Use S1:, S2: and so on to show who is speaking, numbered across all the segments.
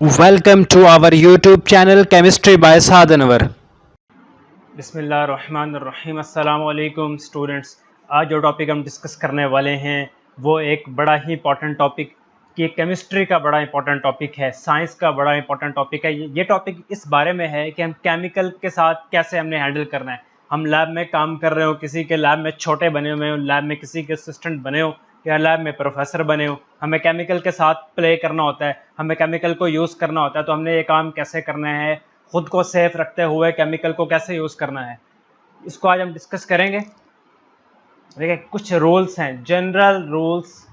S1: Welcome to our YouTube channel Chemistry by Saad Anwar.
S2: बिस्मिल्लाहिर्रहमानिर्रहीम। अस्सलामुअलैकुम students. आज जो टॉपिक हम डिस्कस करने वाले हैं वो एक बड़ा ही इंपॉर्टेंट टॉपिक कि केमिस्ट्री का बड़ा इंपॉर्टेंट टॉपिक है, साइंस का बड़ा इंपॉर्टेंट टॉपिक है। ये टॉपिक इस बारे में है कि हम केमिकल के साथ कैसे हमने हैंडल करना है। हम लैब में काम कर रहे हो, किसी के लैब में छोटे बने हुए हो, लैब में किसी के असिस्टेंट बने हो या लैब में प्रोफेसर बने हो, हमें केमिकल के साथ प्ले करना होता है, हमें केमिकल को यूज़ करना होता है। तो हमने ये काम कैसे करना है, खुद को सेफ रखते हुए केमिकल को कैसे यूज़ करना है, इसको आज हम डिस्कस करेंगे। देखिए, कुछ रूल्स हैं, general rules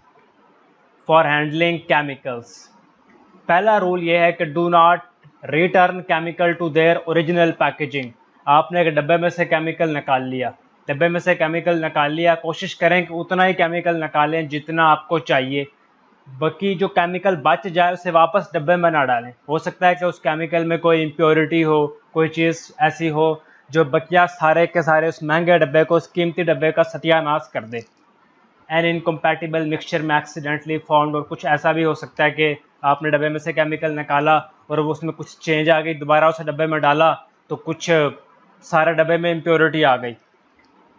S2: for handling chemicals. पहला रूल ये है कि do not return chemical to their original packaging. आपने एक डब्बे में से केमिकल निकाल लिया, कोशिश करें कि उतना ही केमिकल निकालें जितना आपको चाहिए। बाकी जो केमिकल बच जाए उसे वापस डब्बे में ना डालें। हो सकता है कि उस केमिकल में कोई इम्प्योरिटी हो, कोई चीज़ ऐसी हो जो बकिया सारे के सारे उस महंगे डब्बे को, उस कीमती डब्बे का सत्यानाश कर दे। एन इनकम्पैटिबल मिक्सचर में एक्सीडेंटली फाउंड, और कुछ ऐसा भी हो सकता है कि आपने डब्बे में से केमिकल निकाला और वो उसमें कुछ चेंज आ गई, दोबारा उसे डब्बे में डाला तो कुछ सारे डब्बे में इम्प्योरिटी आ गई।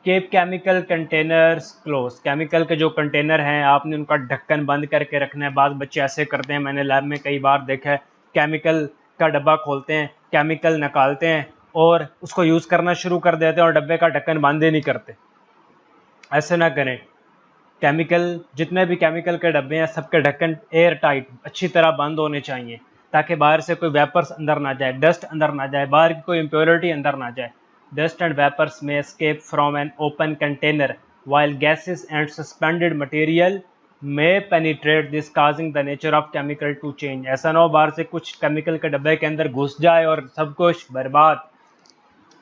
S2: Keep chemical containers close. Chemical के जो कंटेनर हैं आपने उनका ढक्कन बंद करके रखना है। बाद बच्चे ऐसे करते हैं, मैंने लैब में कई बार देखा है, केमिकल का डब्बा खोलते हैं, केमिकल निकालते हैं और उसको यूज़ करना शुरू कर देते हैं और डब्बे का ढक्कन बंद ही नहीं करते। ऐसे ना करें। केमिकल, जितने भी केमिकल के डब्बे हैं सबके ढक्कन एयर टाइट अच्छी तरह बंद होने चाहिए, ताकि बाहर से कोई वेपर्स अंदर ना जाए, डस्ट अंदर ना जाए, बाहर की कोई इम्प्योरिटी अंदर ना जाए। Dust and vapors may escape from an open container, while gases and suspended material may penetrate this, causing the nature of chemical to change. ऐसा ना हो बाहर से कुछ केमिकल के डब्बे के अंदर घुस जाए और सब कुछ बर्बाद।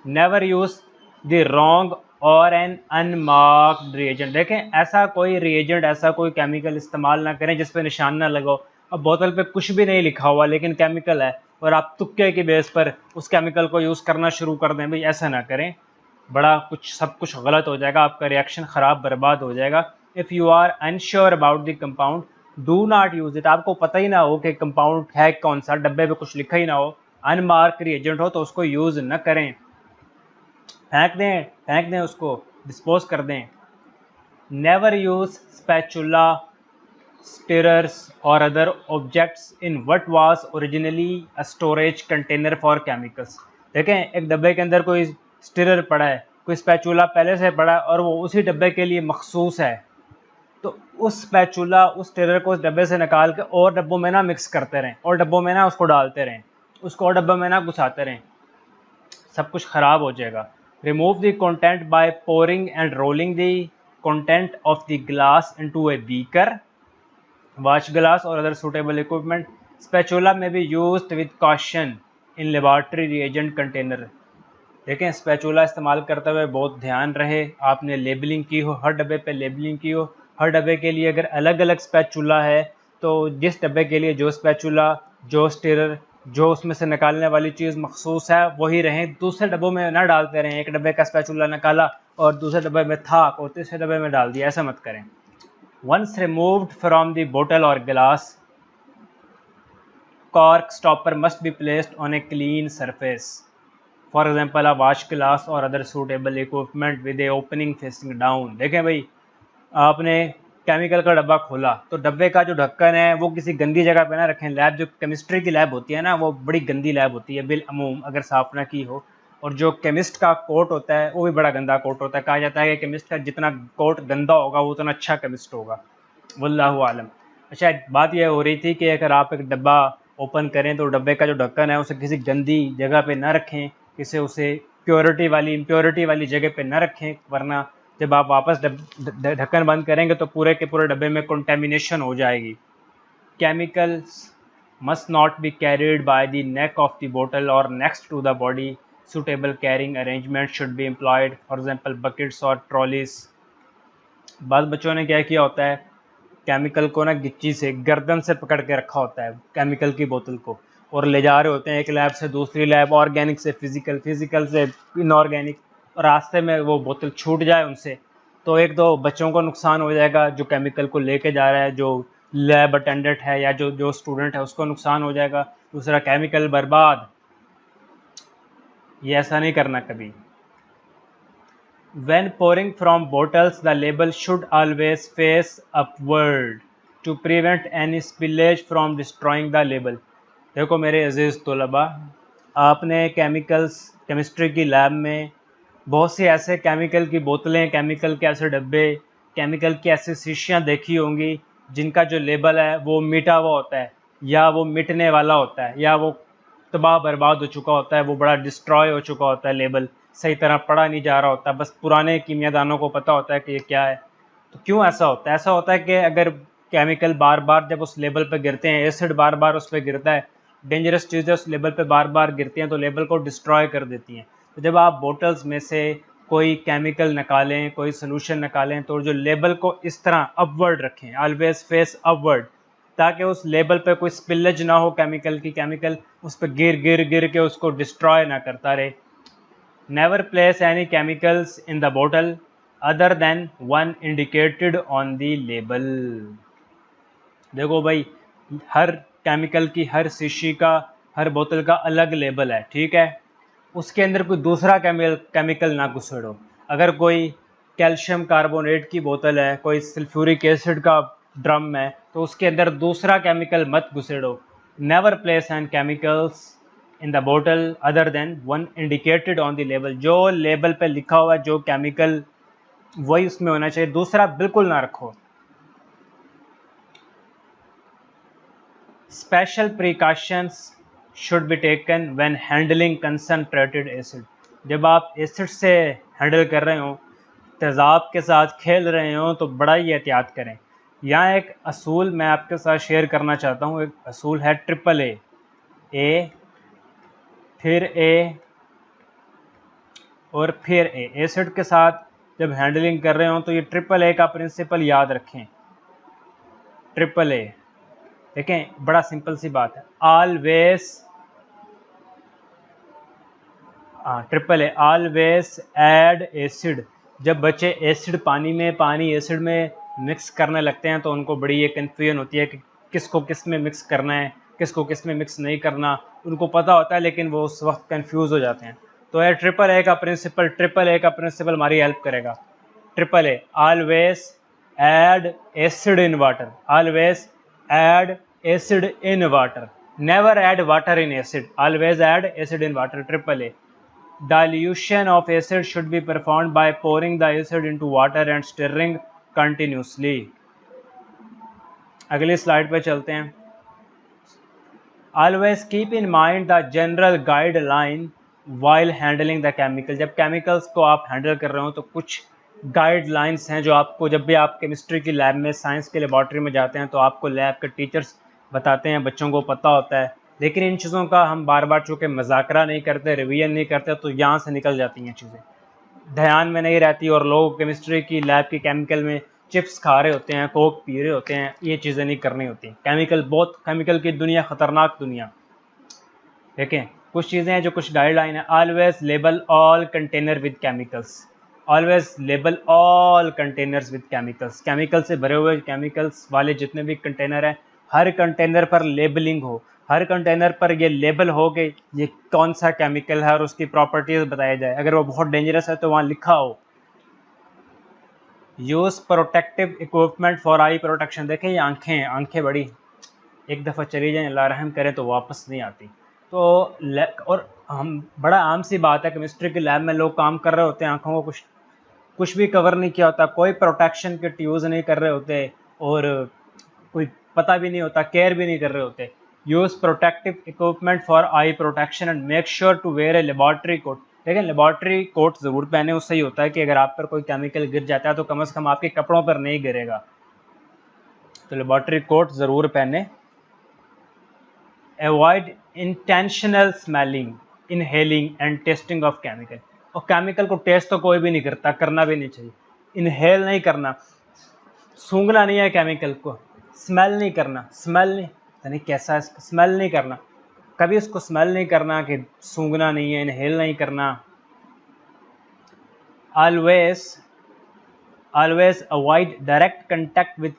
S2: Never use the wrong or an unmarked reagent. देखें, ऐसा कोई reagent, ऐसा कोई केमिकल इस्तेमाल ना करें जिस पे निशान ना लगाओ। अब बोतल पे कुछ भी नहीं लिखा हुआ लेकिन केमिकल है और आप तुक्के की बेस पर उस केमिकल को यूज़ करना शुरू कर दें, भाई ऐसा ना करें। बड़ा कुछ सब कुछ गलत हो जाएगा, आपका रिएक्शन ख़राब बर्बाद हो जाएगा। If you are unsure about the compound, do not use it. आपको पता ही ना हो कि कंपाउंड है कौन सा, डब्बे पे कुछ लिखा ही ना हो, अनमार्क रिएजेंट हो, तो उसको यूज़ न करें। फेंक दें उसको, डिस्पोज कर दें। Never use spatula, stirrers or other objects in what was originally a storage container for chemicals. देखें, एक डब्बे के अंदर कोई स्टिरर पड़ा है, कोई स्पैचुला पहले से पड़ा है और वो उसी डब्बे के लिए मखसूस है, तो उस स्पैचुला, उस स्टिरर को उस डब्बे से निकाल के और डब्बों में ना मिक्स करते रहें और डब्बों में ना उसको डालते रहें, उसको और डब्बे में ना घुसाते रहें, सब कुछ ख़राब हो जाएगा। Remove the content bye pouring and rolling the content of the glass into a beaker, wash glass or other suitable equipment. Spatula may be used with caution in laboratory reagent container. देखें, spatula इस्तेमाल करते हुए बहुत ध्यान रहे, आपने labelling की हो, हर डब्बे पे लेबलिंग की हो। हर डब्बे के लिए अगर अलग अलग स्पैचुला है तो जिस डब्बे के लिए जो स्पैचुला, जो स्टिरर, जो उसमें से निकालने वाली चीज़ मखसूस है वही रहें। दूसरे डब्बों में ना डालते रहें, एक डब्बे का स्पैचुला निकाला और दूसरे डब्बे में था और तीसरे डब्बे में डाल दिया, ऐसा मत करें। Once removed from the bottle or glass, cork stopper must be placed on a clean surface. For example, a wash glass or other suitable equipment with a opening facing down. देखें भाई, आपने केमिकल का डब्बा खोला तो डब्बे का जो ढक्कन है वो किसी गंदी जगह पे ना रखें। लैब, जो केमिस्ट्री की लैब होती है ना, वो बड़ी गंदी लैब होती है बिल अमूम, अगर साफ ना की हो। और जो केमिस्ट का कोट होता है वो भी बड़ा गंदा कोट होता है। कहा जाता है कि केमिस्ट का जितना कोट गंदा होगा वो उतना अच्छा केमिस्ट होगा, वल्लाहु आलम। अच्छा, बात यह हो रही थी कि अगर आप एक डब्बा ओपन करें तो डब्बे का जो ढक्कन है उसे किसी गंदी जगह पे ना रखें, किसी उसे इम्प्योरिटी वाली जगह पे ना रखें, वरना जब आप वापस ढक्कन बंद करेंगे तो पूरे के पूरे डब्बे में कंटेमिनेशन हो जाएगी। Chemicals must not be carried by the neck of the बोतल और next to the body. Suitable carrying arrangement should be employed, for example buckets और ट्रॉलीज। बाद बच्चों ने क्या किया होता है, केमिकल को ना गिच्ची से, गर्दन से पकड़ के रखा होता है केमिकल की बोतल को, और ले जा रहे होते हैं एक लैब से दूसरी लैब, ऑर्गेनिक से फिजिकल, फिजिकल से इनऑर्गेनिक, और रास्ते में वो बोतल छूट जाए उनसे तो एक दो बच्चों को नुकसान हो जाएगा जो केमिकल को लेके जा रहा है, जो लैब अटेंडेंट है या जो जो स्टूडेंट है उसको नुकसान हो जाएगा, दूसरा केमिकल बर्बाद। ये ऐसा नहीं करना कभी। When pouring from bottles, the label should always face upward to prevent any spillage from destroying the label. देखो मेरे अजीज़ तलबा, आपने केमिस्ट्री की लैब में बहुत सी ऐसे केमिकल की बोतलें, केमिकल के ऐसे डब्बे, केमिकल की ऐसी शीशियाँ देखी होंगी जिनका जो लेबल है वो मिटा हुआ होता है या वो मिटने वाला होता है या वो तबाह बर्बाद हो चुका होता है, वो बड़ा डिस्ट्रॉय हो चुका होता है, लेबल सही तरह पढ़ा नहीं जा रहा होता, बस पुराने कीमियादानों को पता होता है कि ये क्या है। तो क्यों ऐसा होता है? ऐसा होता है कि अगर केमिकल बार बार जब उस लेबल पर गिरते हैं, एसिड बार बार उस पर गिरता है, डेंजरस चीज़ें उस लेबल पर बार बार गिरती हैं तो लेबल को डिस्ट्रॉय कर देती हैं। तो जब आप बोटल्स में से कोई केमिकल निकालें, कोई सोल्यूशन निकालें, तो जो लेबल को इस तरह अपवर्ड रखें, ऑलवेज फेस अपवर्ड, ताकि उस लेबल पे कोई स्पिलेज ना हो केमिकल की, केमिकल उस पर गिर के उसको डिस्ट्रॉय ना करता रहे। Never place any chemicals in the bottle other than one indicated on the label. देखो भाई, हर केमिकल की, हर शीशी का, हर बोतल का अलग लेबल है, ठीक है? उसके अंदर कोई दूसरा केमिकल ना घुसेड़ो। अगर कोई कैल्शियम कार्बोनेट की बोतल है, कोई सल्फ्यूरिक एसिड का ड्रम है, तो उसके अंदर दूसरा केमिकल मत घुसेड़ो। Never place and chemicals in the bottle other than one indicated on the label. जो लेबल पे लिखा हुआ है जो केमिकल, वही उसमें होना चाहिए, दूसरा बिल्कुल ना रखो। Special precautions should be taken when handling concentrated acid. जब आप एसिड से हैंडल कर रहे हो, तेज़ाब के साथ खेल रहे हो, तो बड़ा ही एहतियात करें। यहाँ एक असूल मैं आपके साथ शेयर करना चाहता हूँ। एक असूल है ट्रिपल ए, फिर ए और फिर ए। एसिड के साथ जब हैंडलिंग कर रहे हो तो ये ट्रिपल ए का प्रिंसिपल याद रखें। ट्रिपल ए देखें, बड़ा सिंपल सी बात है। Always, triple A, always add acid. जब बच्चे एसिड पानी एसिड में मिक्स करने लगते हैं तो उनको बड़ी ये कन्फ्यूजन होती है कि किसको किस में मिक्स करना है, किसको किस में मिक्स नहीं करना। उनको पता होता है लेकिन वो उस वक्त कन्फ्यूज़ हो जाते हैं। तो ये ट्रिपल ए का प्रिंसिपल हमारी हेल्प करेगा। Triple A, always add acid in water, always add acid in water, never add water in acid, always add acid in water. Triple A, dilution of acid should be performed by pouring the acid into water and stirring continuously। अगली slide पे चलते हैं। Always keep in mind the general guideline while handling the chemical। जब chemicals को आप handle कर रहे हो तो कुछ गाइडलाइंस हैं जो आपको, जब भी आप केमिस्ट्री की लैब में, साइंस की लेबॉर्ट्री में जाते हैं तो आपको लैब के टीचर्स बताते हैं, बच्चों को पता होता है। लेकिन इन चीज़ों का हम बार बार चूँकि मजाकरा नहीं करते, रिवीजन नहीं करते, तो यहाँ से निकल जाती हैं चीज़ें, ध्यान में नहीं रहती और लोग केमिस्ट्री की लैब की केमिकल में चिप्स खा रहे होते हैं, कोक पी रहे होते हैं। ये चीज़ें नहीं करनी होती। केमिकल की दुनिया ख़तरनाक दुनिया। देखें, कुछ चीज़ें हैं जो कुछ गाइडलाइन है। Always label all container with chemicals, always label all containers with chemicals. Chemical से भरे हुए, केमिकल्स वाले जितने भी कंटेनर हैं, हर कंटेनर पर लेबलिंग हो, हर कंटेनर पर ये लेबल हो कि ये कौन सा केमिकल है और उसकी प्रॉपर्टीज बताया जाए। अगर वो बहुत डेंजरस है तो वहाँ लिखा हो। Use protective equipment for eye protection. देखें ये आंखें बड़ी, एक दफ़ा चली जाए, अल्लाह रहम करे, तो वापस नहीं आती। तो और हम, बड़ा आम सी बात है, केमिस्ट्री की लैब में लोग काम कर रहे होते हैं, आँखों को कुछ भी कवर नहीं किया होता, कोई प्रोटेक्शन किट यूज़ नहीं कर रहे होते और कोई पता भी नहीं होता, केयर भी नहीं कर रहे होते। Use protective equipment for eye protection and make sure to wear a laboratory coat. लेकिन लेबॉर्ट्री कोट ज़रूर पहने, उससे ही होता है कि अगर आप पर कोई केमिकल गिर जाता है तो कम से कम आपके कपड़ों पर नहीं गिरेगा। तो लेबॉर्ट्री कोट ज़रूर पहने। Avoid intentional smelling, inhaling and testing of chemical. और केमिकल को टेस्ट तो कोई भी नहीं करता, करना भी नहीं चाहिए। इनहेल नहीं करना, सूंघना नहीं है केमिकल को, स्मेल नहीं करना, स्मेल नहीं, यानी कैसा है, स्मेल नहीं करना, कभी उसको स्मेल नहीं करना, कि सूंघना नहीं है, इनहेल नहीं करना। Always always avoid direct contact with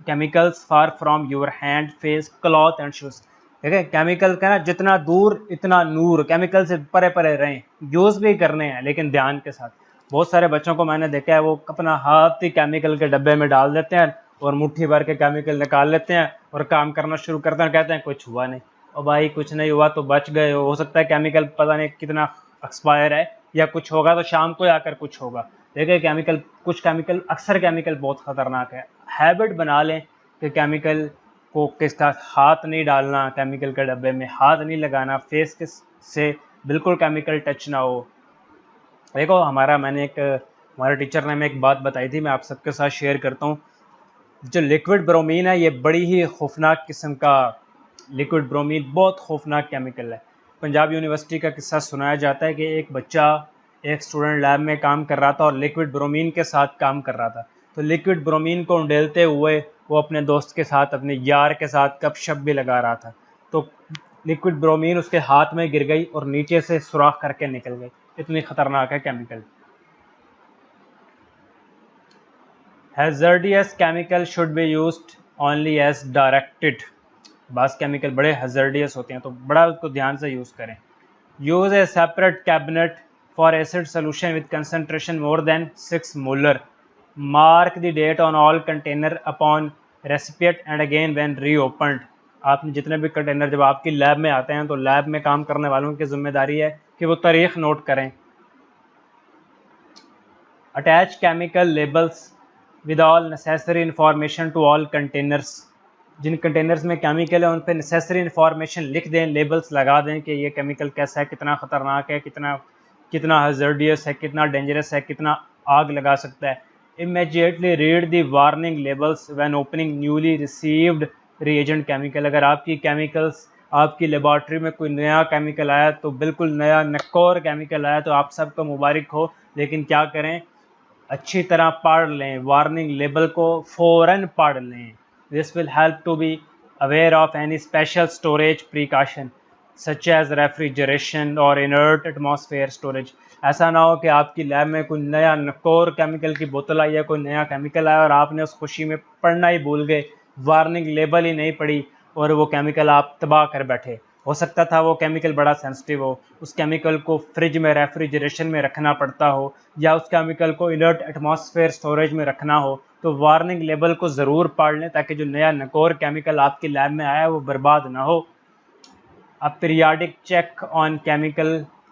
S2: chemicals far from your hand, face, cloth and shoes. देखिए केमिकल का ना जितना दूर इतना नूर, केमिकल से परे परे रहें। यूज़ भी करने हैं लेकिन ध्यान के साथ। बहुत सारे बच्चों को मैंने देखा है वो अपना हाथ ही केमिकल के डब्बे में डाल देते हैं और मुट्ठी भर के केमिकल निकाल लेते हैं और काम करना शुरू करते हैं, कहते हैं कुछ हुआ नहीं। और भाई कुछ नहीं हुआ तो बच गए हो सकता है केमिकल पता नहीं कितना एक्सपायर है या कुछ होगा तो शाम को आकर कुछ होगा। देखिए केमिकल, कुछ केमिकल, अक्सर केमिकल बहुत ख़तरनाक है। हैबिट बना लें कि केमिकल को किसका हाथ नहीं डालना, केमिकल के डब्बे में हाथ नहीं लगाना, फेस के से बिल्कुल केमिकल टच ना हो। देखो हमारे टीचर ने हमें एक बात बताई थी, मैं आप सबके साथ शेयर करता हूँ। जो लिक्विड ब्रोमीन है ये बड़ी ही खौफनाक किस्म का लिक्विड ब्रोमीन, बहुत खौफनाक केमिकल है। पंजाब यूनिवर्सिटी का किस्सा सुनाया जाता है कि एक स्टूडेंट लैब में काम कर रहा था और लिक्विड ब्रोमीन के साथ काम कर रहा था। तो लिक्विड ब्रोमीन को उंडेलते हुए वो अपने दोस्त के साथ, अपने यार के साथ गपशप भी लगा रहा था। तो लिक्विड ब्रोमीन उसके हाथ में गिर गई और नीचे से सुराख करके निकल गई। इतनी खतरनाक है chemical. Hazardous chemical should be used only as directed. बास केमिकल बड़े हैजर्डियस होते हैं तो बड़ा उसको ध्यान से यूज़ करें। Use a separate cabinet for acid solution with concentration more than 6 molar. Mark the date on all container upon recipient and again when reopened. आपने जितने भी कंटेनर जब आपकी लैब में आते हैं तो लैब में काम करने वालों की जिम्मेदारी है कि वो तारीख नोट करें। Attach chemical labels with all necessary information to all containers. जिन कंटेनर्स में केमिकल है उन पर नेसेसरी इंफॉर्मेशन लिख दें, लेबल्स लगा दें कि ये केमिकल कैसा है, कितना ख़तरनाक है, कितना हज़ार्डियस है, कितना डेंजरस है, कितना आग लगा सकता है। Immediately read the warning labels when opening newly received reagent chemical. अगर आपकी लेबॉर्ट्री में कोई नया केमिकल आया तो बिल्कुल नया नकोर केमिकल आया तो आप सबको मुबारक हो, लेकिन क्या करें, अच्छी तरह पढ़ लें, वार्निंग लेबल को फ़ौरन पढ़ लें। This will help to be aware of any special storage precaution such as refrigeration और इनर्ट एटमॉस्फेयर स्टोरेज। ऐसा ना हो कि आपकी लैब में कोई नया नकोर केमिकल की बोतल आई है, कोई नया केमिकल आया और आपने उस खुशी में पढ़ना ही भूल गए, वार्निंग लेबल ही नहीं पढ़ी और वो केमिकल आप तबाह कर बैठे। हो सकता था वो केमिकल बड़ा सेंसिटिव हो, उस केमिकल को फ्रिज में रेफ्रिजरेशन में रखना पड़ता हो या उस केमिकल को इनर्ट एटमॉस्फेयर स्टोरेज में रखना हो। तो वार्निंग लेबल को ज़रूर पढ़ लें ताकि जो नया नकोर केमिकल आपकी लैब में आया है वो बर्बाद ना हो। A periodic check on chemical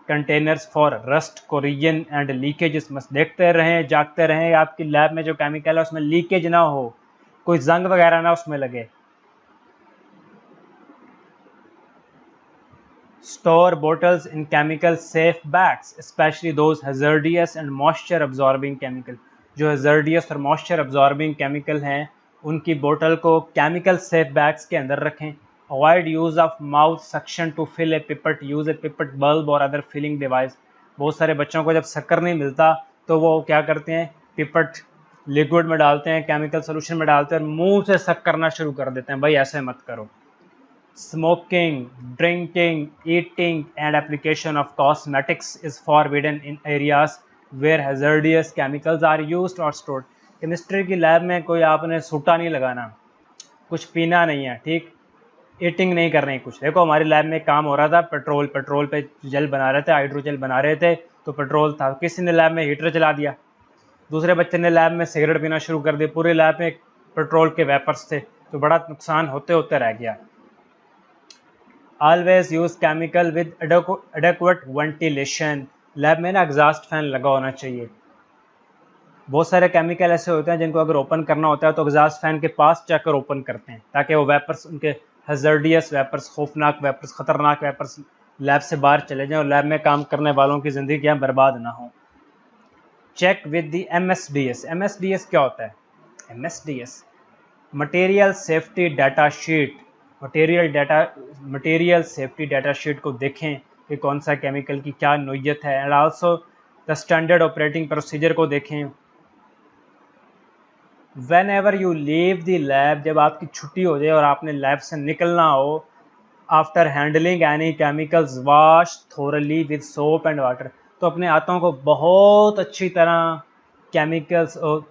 S2: containers for rust, corrosion and leakages मस्त देखते रहें, जागते रहें, आपकी लैब में जो केमिकल है उसमें लीकेज ना हो, कोई जंग वगैरह ना उसमें लगे। Store bottles in chemical safe bags, especially those hazardous and moisture absorbing chemical। जो hazardous और moisture absorbing chemical हैं उनकी बोतल को chemical safe bags के अंदर रखें। Avoid use of mouth suction to fill a pipette, use a pipette bulb or other filling device। बहुत सारे बच्चों को जब शक्कर नहीं मिलता तो वो क्या करते हैं, पिपट लिक्विड में डालते हैं, केमिकल सोल्यूशन में डालते हैं और मुंह से शक करना शुरू कर देते हैं। भाई ऐसे मत करो। Smoking, drinking, eating and application of cosmetics is forbidden in areas where hazardous chemicals are used or stored। Chemistry की लैब में कोई आपने सूटा नहीं लगाना, कुछ पीना नहीं है, ठीक, ईटिंग नहीं करनी कुछ। देखो हमारी लैब में काम हो रहा था, पेट्रोल पे जेल बना रहे थे, हाइड्रोजेल बना रहे थे, तो पेट्रोल था, किसी ने लैब में हीटर चला दिया, दूसरे बच्चे ने लैब में सिगरेट पीना शुरू कर दिया, पूरे लैब में पेट्रोल के वेपर्स थे, तो बड़ा नुकसान होते होते रह गया। Always use chemical with adequate ventilation. Lab में ना एग्जॉस्ट फैन लगा होना चाहिए। बहुत सारे केमिकल ऐसे होते हैं जिनको अगर ओपन करना होता है तो एग्जॉस्ट फैन के पास जाकर ओपन करते हैं ताकि वो वेपर्स, उनके हज़ार्डियस वेपर्स, खौफनाक वेपर्स, ख़तरनाक वेपर्स लैब से बाहर चले जाएं और लैब में काम करने वालों की ज़िंदगियाँ बर्बाद ना हो। Check with the MSDS। MSDS क्या होता है? MSDS material safety data sheet. Material safety data sheet को देखें कि कौन सा केमिकल की क्या नोयत है, and also the standard operating procedure को देखें। When ever you leave the lab, जब आपकी छुट्टी हो जाए और आपने लैब से निकलना हो, after handling any chemicals wash thoroughly with soap and water. तो अपने हाथों को बहुत अच्छी तरह केमिकल्स और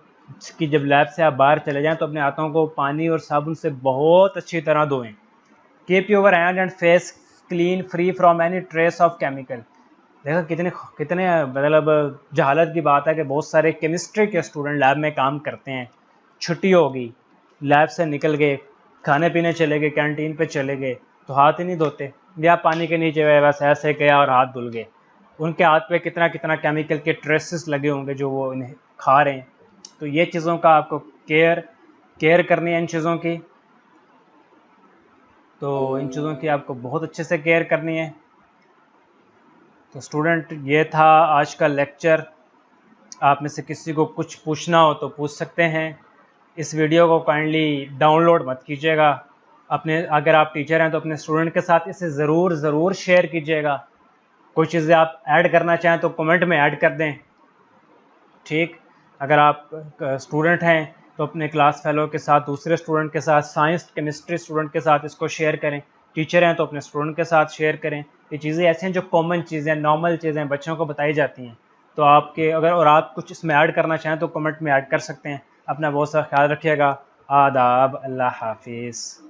S2: कि जब लैब से आप बाहर चले जाएं तो अपने हाथों को पानी और साबुन से बहुत अच्छी तरह धोएं। Keep your hand and face clean free from any trace of chemical. देखो कितने कितने मतलब जहालत की बात है कि बहुत सारे केमिस्ट्री के स्टूडेंट लैब में काम करते हैं, छुट्टी होगी, लैब से निकल गए, खाने पीने चले गए, कैंटीन पे चले गए, तो हाथ ही नहीं धोते, या पानी के नीचे बस ऐसे गया और हाथ धुल गए। उनके हाथ पे कितना कितना केमिकल के ट्रेसेस लगे होंगे जो वो इन्हें खा रहे हैं। तो ये चीज़ों का आपको केयर करनी है इन चीज़ों की। तो इन चीज़ों की आपको बहुत अच्छे से केयर करनी है। तो स्टूडेंट, ये था आज का लेक्चर। आप में से किसी को कुछ पूछना हो तो पूछ सकते हैं। इस वीडियो को काइंडली डाउनलोड मत कीजिएगा। अगर आप टीचर हैं तो अपने स्टूडेंट के साथ इसे ज़रूर शेयर कीजिएगा। कोई चीज़ें आप ऐड करना चाहें तो कमेंट में ऐड कर दें, ठीक। अगर आप स्टूडेंट हैं तो अपने क्लास फेलो के साथ, दूसरे स्टूडेंट के साथ, साइंस केमिस्ट्री स्टूडेंट के साथ इसको शेयर करें। टीचर हैं तो अपने स्टूडेंट के साथ शेयर करें। ये चीज़ें ऐसी हैं जो कॉमन चीज़ें, नॉर्मल चीज़ें बच्चों को बताई जाती हैं। तो आपके अगर आप कुछ इसमें ऐड करना चाहें तो कमेंट में ऐड कर सकते हैं। अपना बहुत सा ख्याल रखिएगा। आदाब, अल्लाह हाफिज़।